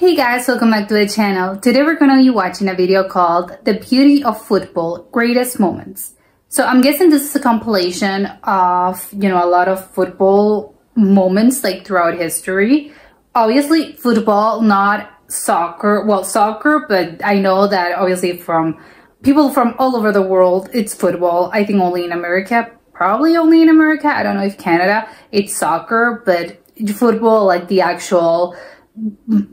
Hey guys, welcome back to the channel. Today we're gonna be watching a video called The Beauty of Football, Greatest Moments. So I'm guessing this is a compilation of, a lot of football moments like throughout history. Obviously football, not soccer. Well, soccer, but I know that obviously from people from all over the world, it's football. I think only in America, probably only in America. I don't know if Canada, it's soccer, but football, like the actual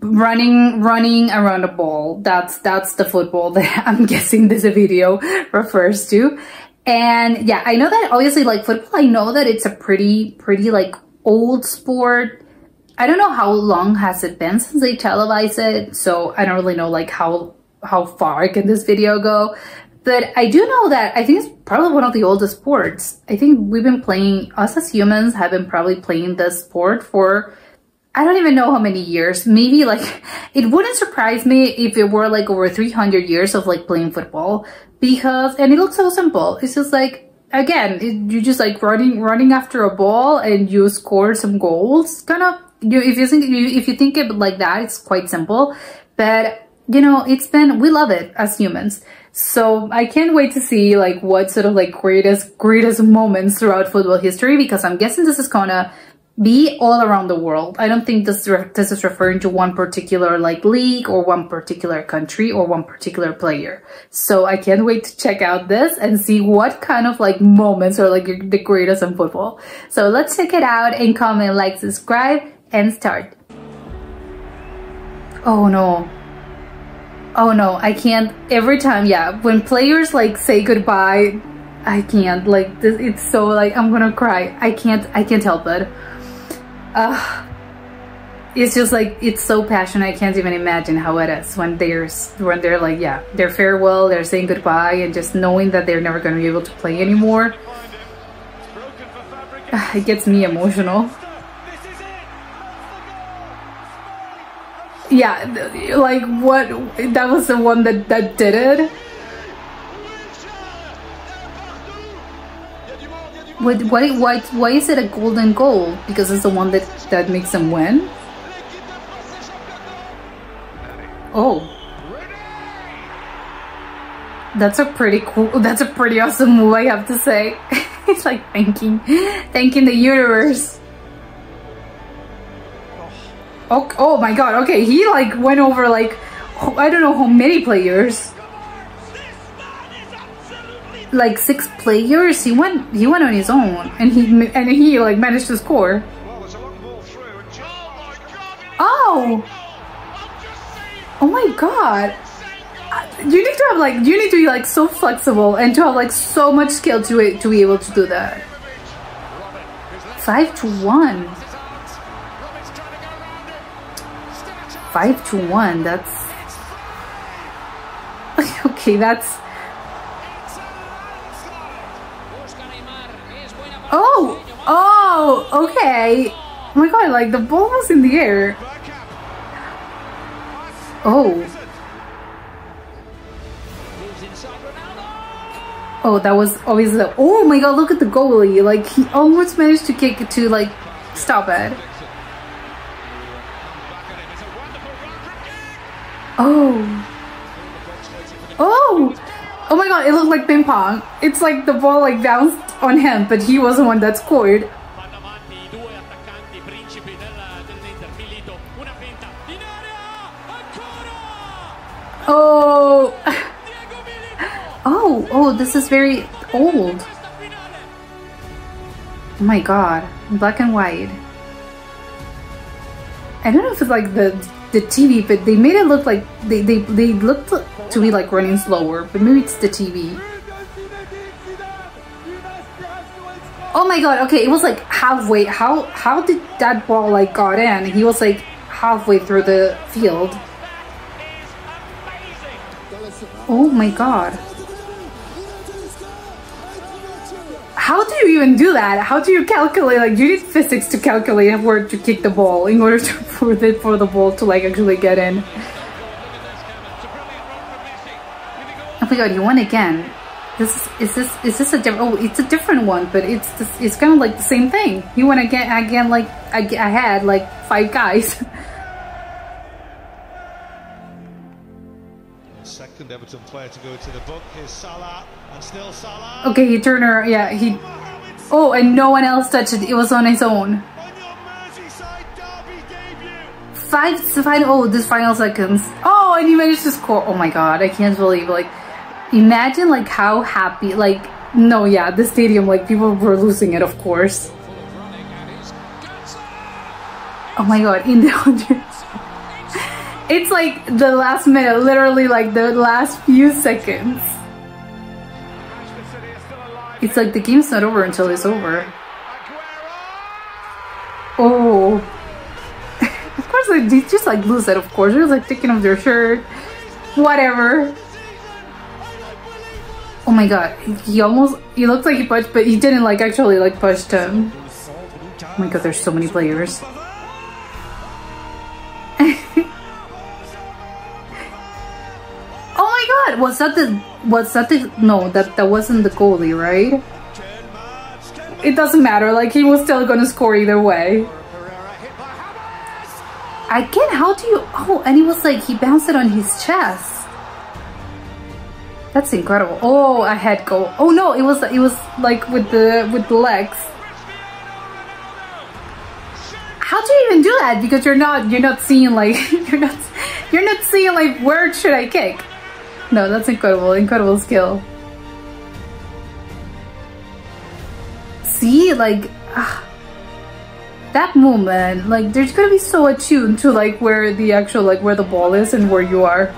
running around the ball, that's the football that I'm guessing this video refers to. And yeah, I know that obviously like football, I know that it's a pretty like old sport. I don't know how long has it been since they televised it, so I don't really know like how far can this video go. But I do know that I think it's probably one of the oldest sports. I think we've been playing, us as humans have been probably playing this sport for I don't even know how many years. Maybe like, it wouldn't surprise me if it were like over 300 years of like playing football, because, and it looks so simple. It's just like, again, you're just like running after a ball and you score some goals. Kind of, if you think it like that, it's quite simple. But, we love it as humans. So I can't wait to see like what sort of like greatest moments throughout football history, because I'm guessing this is gonna be all around the world. I don't think this is referring to one particular like league or one particular country or one particular player. So I can't wait to check out this and see what kind of like moments are like the greatest in football. So let's check it out and comment, like, subscribe, and start. Oh no, I can't. Every time, yeah, when players like say goodbye, I can't, like, this, it's so like, I'm gonna cry. I can't help it. It's just like, it's so passionate. I can't even imagine how it is when they're like, yeah, their farewell, they're saying goodbye, and just knowing that they're never going to be able to play anymore. It gets me emotional. Yeah, like what, that was the one that did it. Why is it a golden goal? Because it's the one that makes them win? Oh. That's a pretty awesome move, I have to say. It's like thanking the universe. Oh my god, okay, he like went over like, I don't know how many players. Like 6 players. He went on his own, and he like managed to score. Oh my god, you need to be like so flexible and to have like so much skill to be able to do that. 5-1. 5-1, that's okay, that's oh, okay. Oh my god, like the ball was in the air. Oh, that was obviously, oh my god, look at the goalie. Like, he almost managed to kick it to like stop it. Oh my god, it looked like ping pong. It's like the ball like bounced on him, but he was the one that scored. Oh, this is very old. Oh my god, black and white. I don't know if it's like the TV, but they made it look like they looked to be like running slower, but maybe it's the TV. Oh my god, okay, it was like halfway. How did that ball like got in? He was like halfway through the field. Oh my god. How do you even do that? How do you calculate, like, you need physics to calculate where to kick the ball in order to for the ball to like actually get in. Oh my god, you won again. Is this a different? Oh, it's a different one, but it's kind of like the same thing. He won again. Like I had like 5 guys. second Everton player to go to the book. Here's Salah, and still Salah. Okay, he turned her. Yeah, he. Oh, and no one else touched it. It was on his own. This final seconds. Oh, and he managed to score. Oh my god, I can't believe, like, imagine like how happy, like, no, yeah, the stadium, like, people were losing it, of course. Oh my god, in the 100. It's like the last minute, literally like the last few seconds. It's like the game's not over until it's over. Oh. Of course, like, they just like lose it, of course. They're like taking off their shirt. Whatever. Oh my god. He looked like he punched, but he didn't like actually like pushed him. Oh my god, there's so many players. Oh my god, was that the no, that wasn't the goalie, right? It doesn't matter, like, he was still gonna score either way. Again, how do you, oh, and he was like, he bounced it on his chest. That's incredible. Oh, a head goal. Oh no, it was like with the legs. How do you even do that? Because you're not seeing like you're not seeing like, where should I kick? No, that's incredible skill. See, like, that moment, like, there's gonna be so attuned to like where the actual, like, where the ball is and where you are.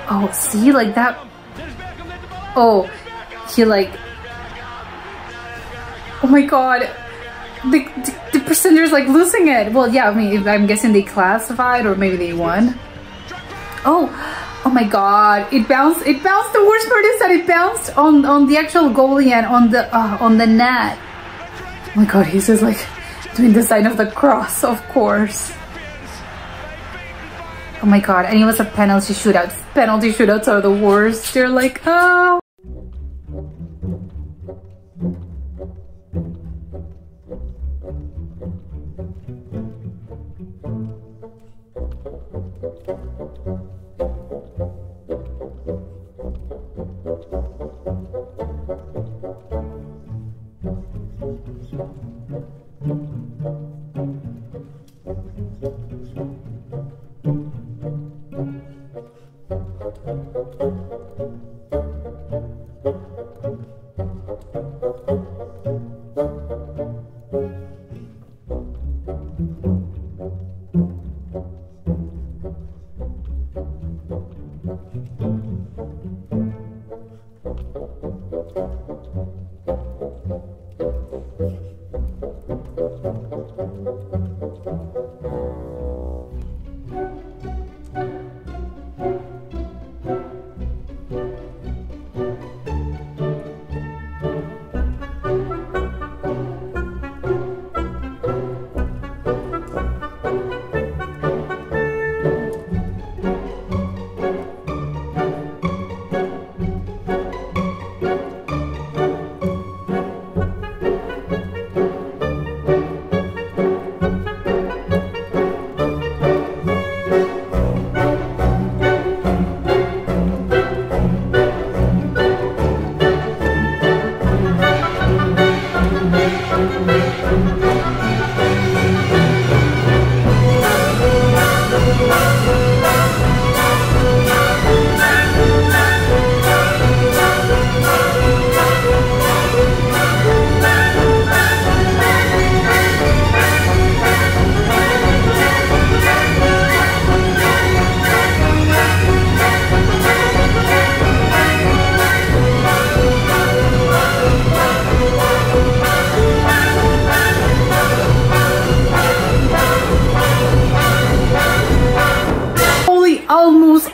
Oh, see, like that. Oh, he like. Oh my god, the presenters like losing it. Well, yeah, I mean, I'm guessing they classified or maybe they won. Oh my god, it bounced. The worst part is that it bounced on the actual goalie and on the net. Oh my god, he's just like doing the sign of the cross, of course. Oh my god, and it was a penalty shootout. Penalty shootouts are the worst. They're like, oh.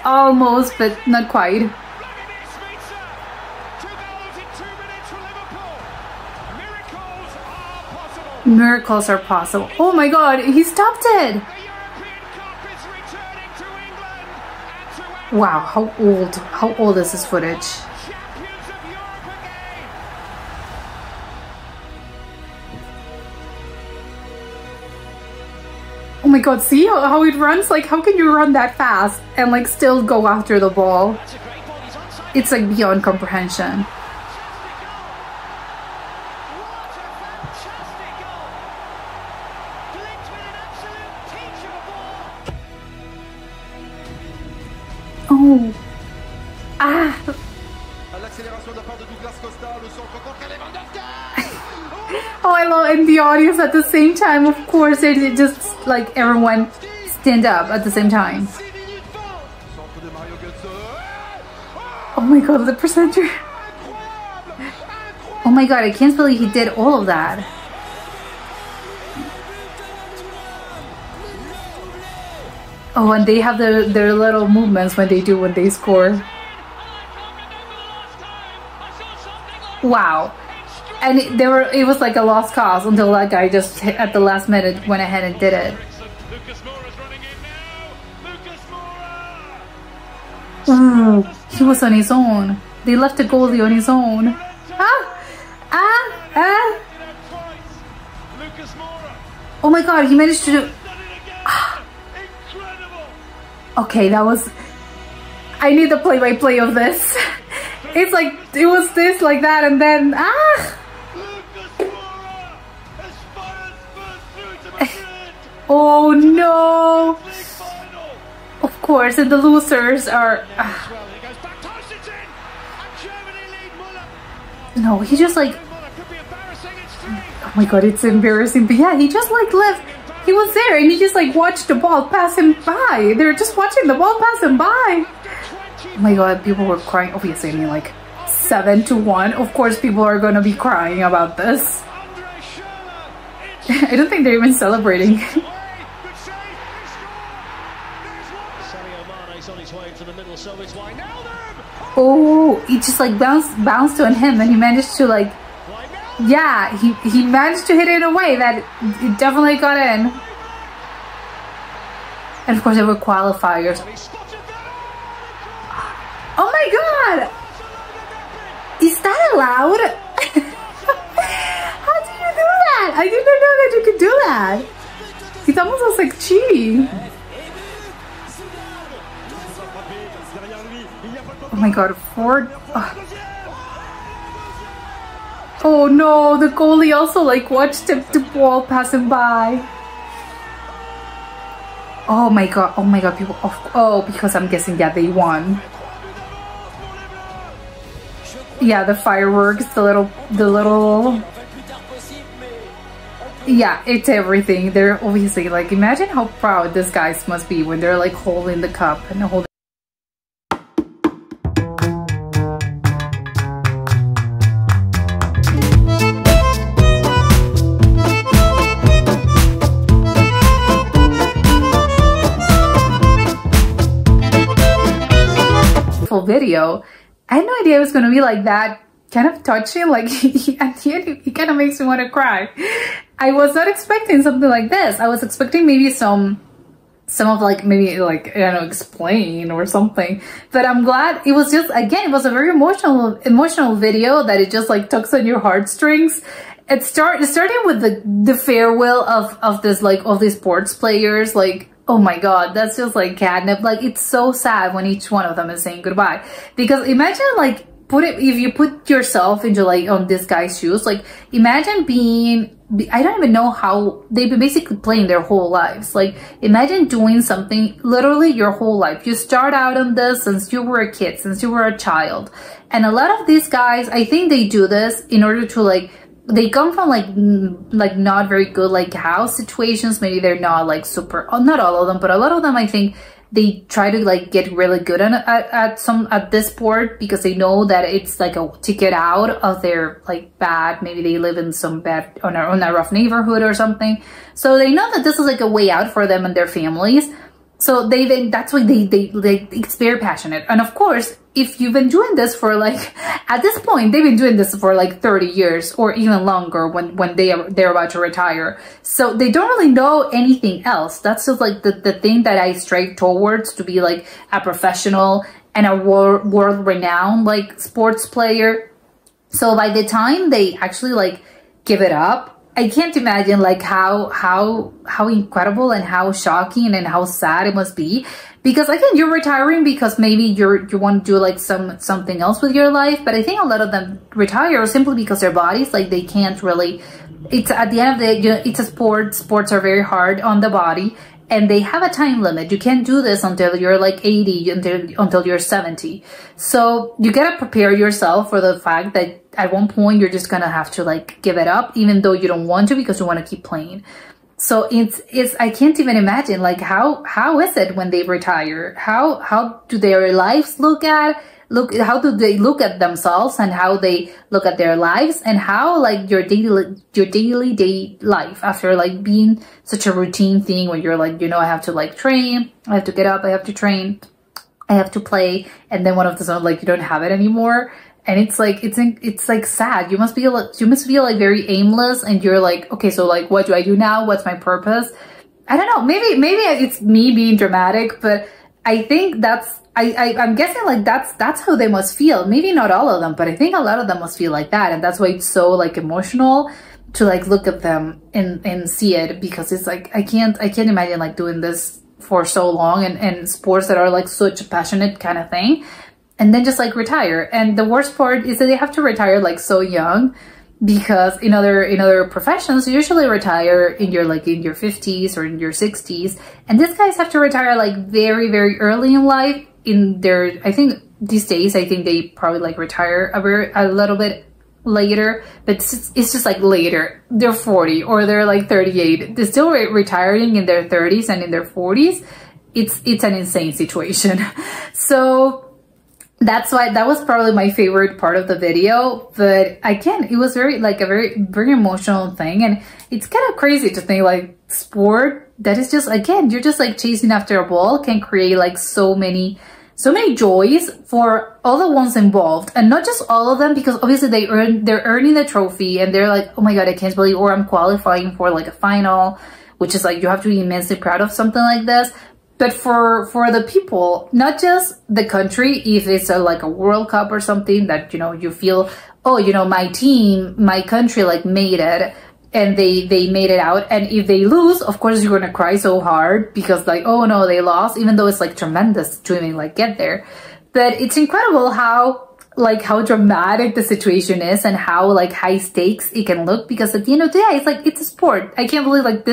Almost, but not quite. Miracles are possible. Oh my god, he stopped it! Wow, how old is this footage? Oh my god, see how it runs? Like, how can you run that fast and like still go after the ball? It's like beyond comprehension. Oh. Ah. Oh, I love in the audience at the same time. Of course, it just like everyone stand up at the same time. Oh my god, the presenter. Oh my god, I can't believe he did all of that. Oh, and they have their little movements when they score. Wow. And it was like a lost cause until that guy just at the last minute went ahead and did it. Ooh, he was on his own. They left the goalie on his own. Oh my god, he managed to do... Okay, that was... I need the play-by-play of this. It's like, it was this, like that, and then... Oh no! Of course, and the losers are... No, he just like... Oh my god, it's embarrassing. But yeah, he just like left. He was there and he just like watched the ball pass him by. They were just watching the ball pass him by. Oh my god, people were crying. Obviously, I mean like 7-1. Of course, people are gonna be crying about this. I don't think they're even celebrating. Oh, he just like bounced on him and he managed to like, yeah, he managed to hit it in a way that it definitely got in. And of course there were qualifiers. Oh my god! Is that allowed? How do you do that? I didn't know that you could do that. It almost looks like cheating. Oh my god, Ford. Oh no, the goalie also like watched the ball pass him by. Oh my god, people. Oh, because I'm guessing, yeah, they won. Yeah, the fireworks, the little. Yeah, it's everything. They're obviously like, imagine how proud these guys must be when they're like holding the cup and holding. Video. I had no idea it was going to be like that, kind of touching, like at the end it kind of makes me want to cry. I was not expecting something like this. I was expecting maybe some of like, maybe like, I don't know, explain or something, but I'm glad it was just, again, it was a very emotional video that it just like tugs on your heartstrings. It started with the farewell of this, like, of these sports players, like, oh my god, that's just like catnip. Like, it's so sad when each one of them is saying goodbye. Because imagine like, if you put yourself into like on this guy's shoes, like imagine being, I don't even know how, they've been basically playing their whole lives. Like imagine doing something literally your whole life. You start out on this since you were a kid, since you were a child. And a lot of these guys, I think they do this in order to like, they come from like not very good like house situations. Maybe they're not like super, not all of them, but a lot of them, I think they try to like get really good at this sport because they know that it's like a ticket out of their like bad, maybe they live in some bad on a rough neighborhood or something. So they know that this is like a way out for them and their families. So that's why it's very passionate. And of course, if you've been doing this for like, at this point, they've been doing this for like 30 years or even longer when they're about to retire. So they don't really know anything else. That's just like the thing that I strive towards, to be like a professional and a world renowned like sports player. So by the time they actually like give it up, I can't imagine like how incredible and how shocking and how sad it must be, because again, you're retiring because maybe you want to do like something else with your life. But I think a lot of them retire simply because their bodies, like, they can't really, it's at the end of the day, you know, it's a sport. Sports are very hard on the body, and they have a time limit. You can't do this until you're like 80, until you're 70. So you gotta prepare yourself for the fact that at one point you're just gonna have to like give it up, even though you don't want to, because you want to keep playing. So it's I can't even imagine like how is it when they retire? How do their lives how do they look at themselves, and how they look at their lives, and how like your daily day life after like being such a routine thing when you're like, you know, I have to like train, I have to get up, I have to train, I have to play, and then one of the zones like you don't have it anymore. And it's like, it's like sad. You must feel like very aimless, and you're like, okay, so like, what do I do now? What's my purpose? I don't know. Maybe it's me being dramatic, but I think I'm guessing like that's how they must feel. Maybe not all of them, but I think a lot of them must feel like that. And that's why it's so like emotional to like look at them and see it, because it's like, I can't imagine like doing this for so long, and sports that are like such a passionate kind of thing, and then just like retire. And the worst part is that they have to retire like so young, because in other professions you usually retire in your 50s or in your 60s, and these guys have to retire like very, very early in life. In their, I think these days, I think they probably like retire a little bit later, but it's just like later. They're 40 or they're like 38. They're still retiring in their 30s and in their 40s. It's an insane situation. So that's why that was probably my favorite part of the video. But again, it was very very emotional thing, and it's kind of crazy to think like sport that is just, again, you're just like chasing after a ball can create like so many joys for all the ones involved, and not just all of them, because obviously they're earning the trophy, and they're like, oh my god, I can't believe, or I'm qualifying for like a final, which is like, you have to be immensely proud of something like this. But for the people, not just the country, if it's like a World Cup or something that, you know, you feel, oh, you know, my team, my country like made it, and they made it out. And if they lose, of course you're gonna cry so hard, because like, oh no, they lost, even though it's like tremendous to even like get there. But it's incredible how dramatic the situation is, and how like high stakes it can look, because at the end of the day, it's like, it's a sport. I can't believe like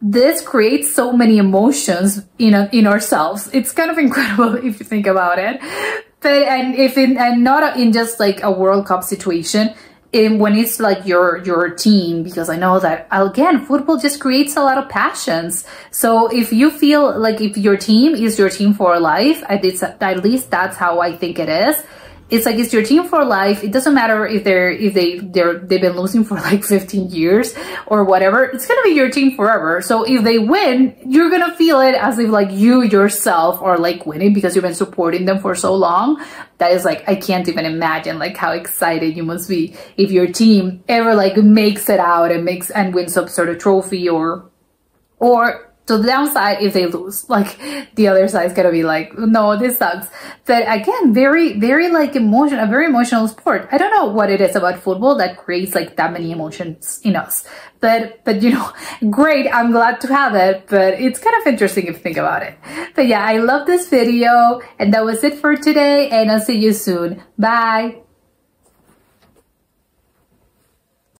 this creates so many emotions in ourselves. It's kind of incredible if you think about it. But and not in just like a World Cup situation, when it's like your team, because I know that, again, football just creates a lot of passions. So if you feel like if your team is your team for life, at least that's how I think it is. It's like, it's your team for life. It doesn't matter if they've been losing for like 15 years or whatever. It's gonna be your team forever. So if they win, you're gonna feel it as if like you yourself are like winning, because you've been supporting them for so long. That is like, I can't even imagine like how excited you must be if your team ever like makes it out and wins some sort of trophy, or to the downside, if they lose, like the other side's gonna be like, no, this sucks. But again, very, very like a very emotional sport. I don't know what it is about football that creates like that many emotions in us. But you know, great, I'm glad to have it, but it's kind of interesting if you think about it. But yeah, I love this video, and that was it for today, and I'll see you soon. Bye.